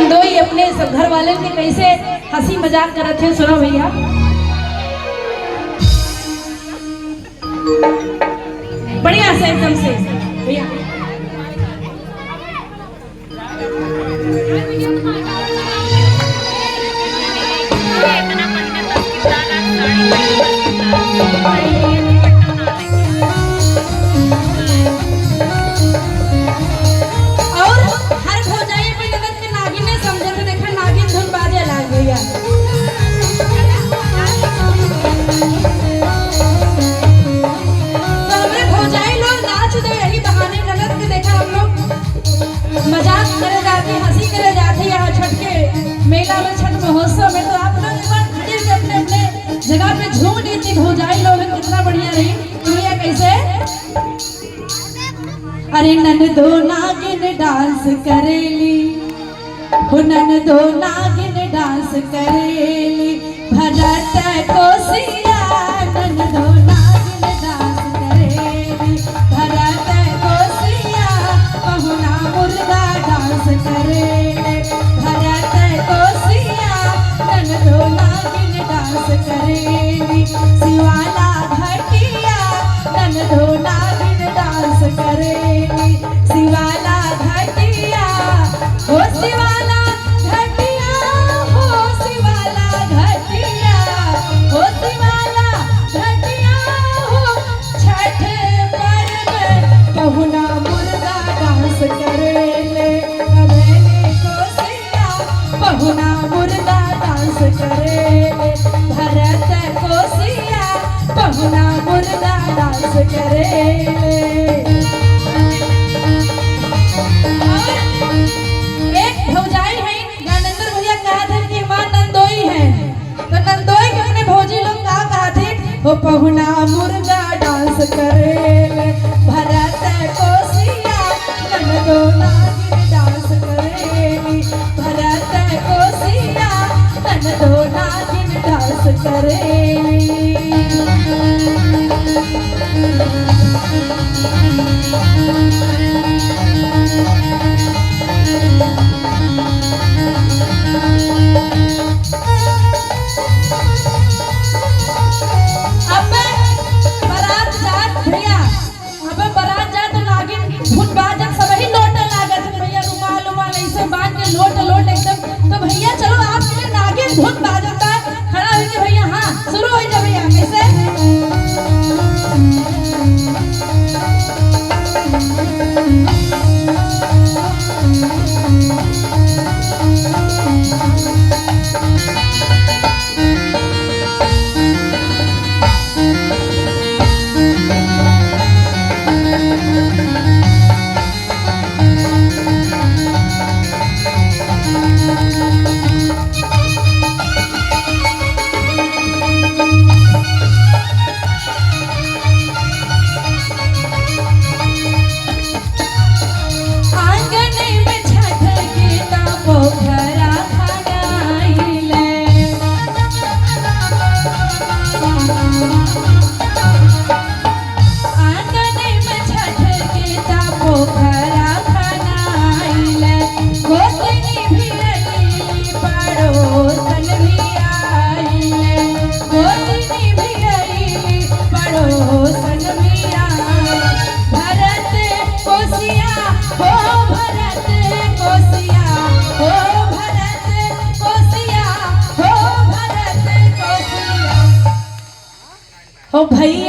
नंदोई अपने सब घर वाले के कैसे हंसी मजाक करत थे, सुनो भैया। बढ़िया से एकदम से भैया। और हर भौजाई अपनी ननद के नागिन ने समझे थे, देखा नागिन धुन बाजे लाग गया। तो हमारे भौजाई लोग नाच दे, यही बहाने ननद के देखा हम लोग मजाक करे जाते, हंसी करे जाते। यहाँ छठ के मेला में, छठ महोत्सव में, तो आप लोग एक बार खड़े के अपने अपने जगह पे झूम लीजिए। भौजाई लोग कितना बढ़िया रही। भैया कैसे? अरे ननदो नागिन डांस करेली, हो ननदो नागिन डांस करेली, भरत कोसिया ननदो नागिन डांस करेली, भरत कोसिया पहुना मुर्गा डांस करेले, भरत कोसिया ननदो नागिन डांस करेली, शिवाला घटिया ननदो नागिन डांस करेली, शिवाला घटिया हो शिवाला घटिया, हो शिवाला घटिया, हो शिवाला घटिया, हो छठ पर्व पहुना मुर्गा डांस करेले, करेले कोसिया पहुना मुर्गा डांस करेले, भरत कोसिया पहुना मुर्गा डांस करेले। एक भौजाई है, ज्ञानेंद्र भैया कहा थे कि माँ नंदोई है, तो नंदोई के अपने भौजी लोग क्या कहा थे? वो पहुना मुर्गा डांस करेले, भरत कोसिया ननदो नागिन डांस करेली, भरत कोसिया ननदो नागिन डांस करेली। लोट लोट एकदम। तो भैया चलो आपके लिए नागिन धुन बाजता है, खड़ा होके भैया। हाँ शुरू हो जाए भैया। कैसे? ओ भैया